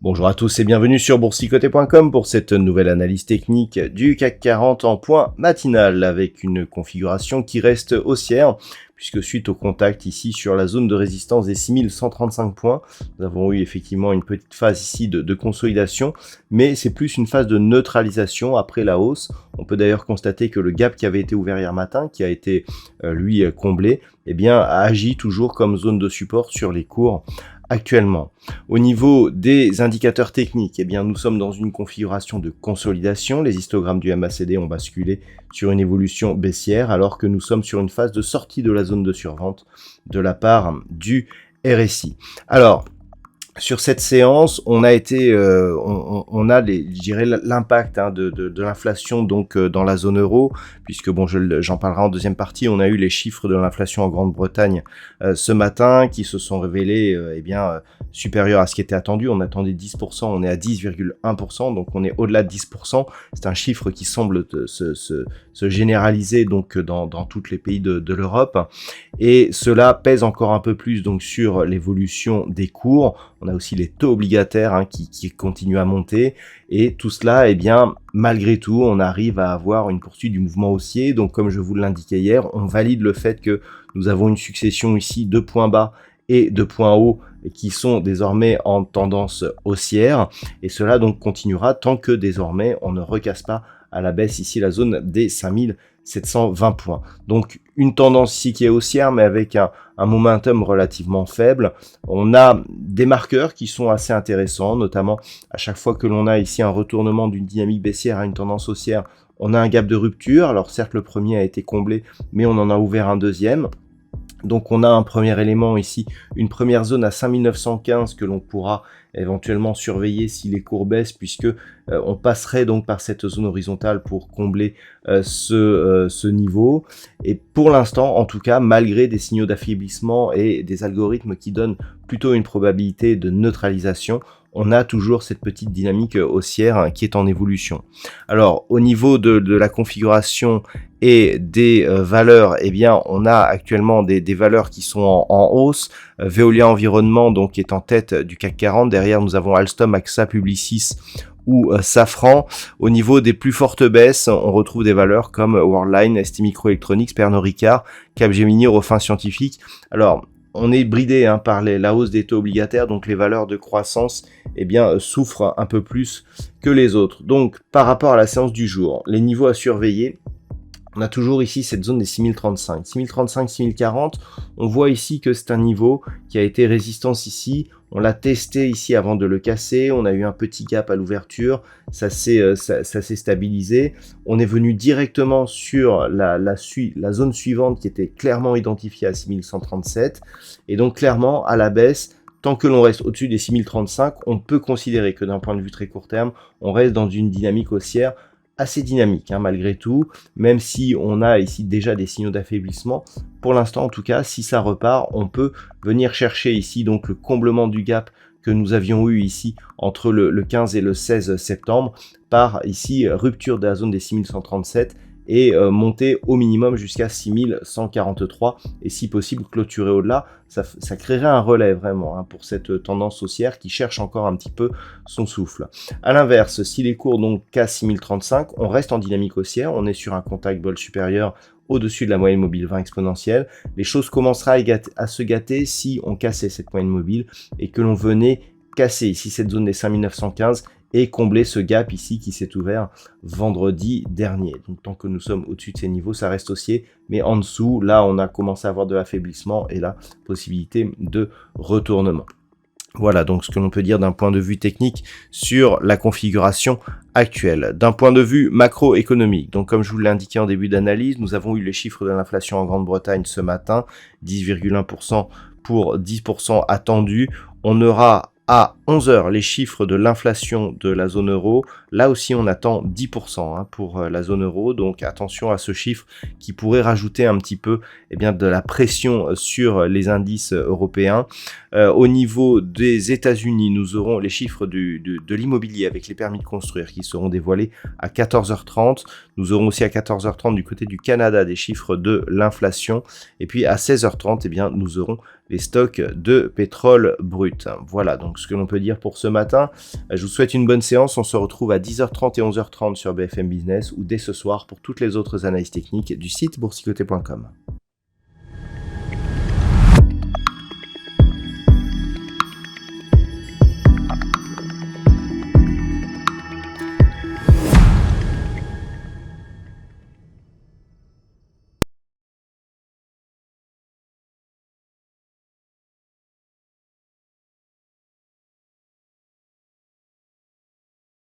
Bonjour à tous et bienvenue sur boursicoté.com pour cette nouvelle analyse technique du CAC 40 en point matinal avec une configuration qui reste haussière puisque suite au contact ici sur la zone de résistance des 6135 points, nous avons eu effectivement une petite phase ici de consolidation, mais c'est plus une phase de neutralisation après la hausse. On peut d'ailleurs constater que le gap qui avait été ouvert hier matin, qui a été lui comblé, eh bien a agi toujours comme zone de support sur les cours actuellement. Au niveau des indicateurs techniques, eh bien, nous sommes dans une configuration de consolidation. Les histogrammes du MACD ont basculé sur une évolution baissière alors que nous sommes sur une phase de sortie de la zone de survente de la part du RSI. Alors, sur cette séance, on a été, on a je dirais l'impact de l'inflation donc dans la zone euro, puisque bon, j'en parlerai en deuxième partie. On a eu les chiffres de l'inflation en Grande-Bretagne ce matin qui se sont révélés supérieurs à ce qui était attendu. On attendait 10%, on est à 10,1%, donc on est au-delà de 10%. C'est un chiffre qui semble se généraliser donc dans tous les pays de l'Europe, et cela pèse encore un peu plus donc sur l'évolution des cours. On a aussi les taux obligataires qui continuent à monter, et tout cela, eh bien, malgré tout, on arrive à avoir une poursuite du mouvement haussier. Donc, comme je vous l'indiquais hier, on valide le fait que nous avons une succession ici de points bas et de points hauts qui sont désormais en tendance haussière, et cela donc continuera tant que désormais on ne recasse pas à la baisse ici la zone des 5720 points. Donc une tendance ici qui est haussière mais avec un momentum relativement faible. On a des marqueurs qui sont assez intéressants, notamment à chaque fois que l'on a ici un retournement d'une dynamique baissière à une tendance haussière, on a un gap de rupture. Alors certes le premier a été comblé, mais on en a ouvert un deuxième. Donc on a un premier élément ici, une première zone à 5915 que l'on pourra éventuellement surveiller si les cours baissent, puisque on passerait donc par cette zone horizontale pour combler ce niveau. Et pour l'instant, en tout cas, malgré des signaux d'affaiblissement et des algorithmes qui donnent plutôt une probabilité de neutralisation, on a toujours cette petite dynamique haussière qui est en évolution. Alors au niveau de la configuration et des valeurs, eh bien on a actuellement des valeurs qui sont en hausse. Veolia Environnement donc est en tête du CAC 40. Derrière nous avons Alstom, AXA, Publicis ou Safran. Au niveau des plus fortes baisses, on retrouve des valeurs comme Worldline, ST Microelectronics, Pernod Ricard, Capgemini, Eurofins Scientifique. Alors on est bridé par la hausse des taux obligataires, donc les valeurs de croissance eh bien, souffrent un peu plus que les autres. Donc par rapport à la séance du jour, les niveaux à surveiller, on a toujours ici cette zone des 6035, 6035, 6040. On voit ici que c'est un niveau qui a été résistance ici. On l'a testé ici avant de le casser. On a eu un petit gap à l'ouverture. Ça s'est stabilisé. On est venu directement sur la zone suivante qui était clairement identifiée à 6137. Et donc clairement à la baisse, tant que l'on reste au-dessus des 6035, on peut considérer que d'un point de vue très court terme, on reste dans une dynamique haussière assez dynamique malgré tout, même si on a ici déjà des signaux d'affaiblissement. Pour l'instant en tout cas, si ça repart, on peut venir chercher ici donc le comblement du gap que nous avions eu ici entre le 15 et le 16 septembre par ici rupture de la zone des 6137 et monter au minimum jusqu'à 6143 et si possible clôturer au-delà. Ça créerait un relais vraiment pour cette tendance haussière qui cherche encore un petit peu son souffle. A l'inverse, si les cours donc cassent 6035, on reste en dynamique haussière, on est sur un contact vol supérieur au-dessus de la moyenne mobile 20 exponentielle. Les choses commenceraient à se gâter si on cassait cette moyenne mobile et que l'on venait casser ici cette zone des 5915 et combler ce gap ici qui s'est ouvert vendredi dernier. Donc tant que nous sommes au-dessus de ces niveaux, ça reste haussier, mais en dessous, là on a commencé à avoir de l'affaiblissement et la possibilité de retournement. Voilà donc ce que l'on peut dire d'un point de vue technique sur la configuration actuelle. D'un point de vue macroéconomique, donc comme je vous l'ai indiqué en début d'analyse, nous avons eu les chiffres de l'inflation en Grande-Bretagne ce matin, 10,1% pour 10% attendu. On aura À 11 heures, les chiffres de l'inflation de la zone euro. Là aussi, on attend 10% pour la zone euro. Donc attention à ce chiffre qui pourrait rajouter un petit peu de la pression sur les indices européens. Au niveau des États-Unis, nous aurons les chiffres de l'immobilier avec les permis de construire qui seront dévoilés à 14h30. Nous aurons aussi à 14h30 du côté du Canada des chiffres de l'inflation. Et puis à 16h30, nous aurons les stocks de pétrole brut. Voilà donc ce que l'on peut dire pour ce matin. Je vous souhaite une bonne séance. On se retrouve à 10h30 et 11h30 sur BFM Business ou dès ce soir pour toutes les autres analyses techniques du site boursicoté.com.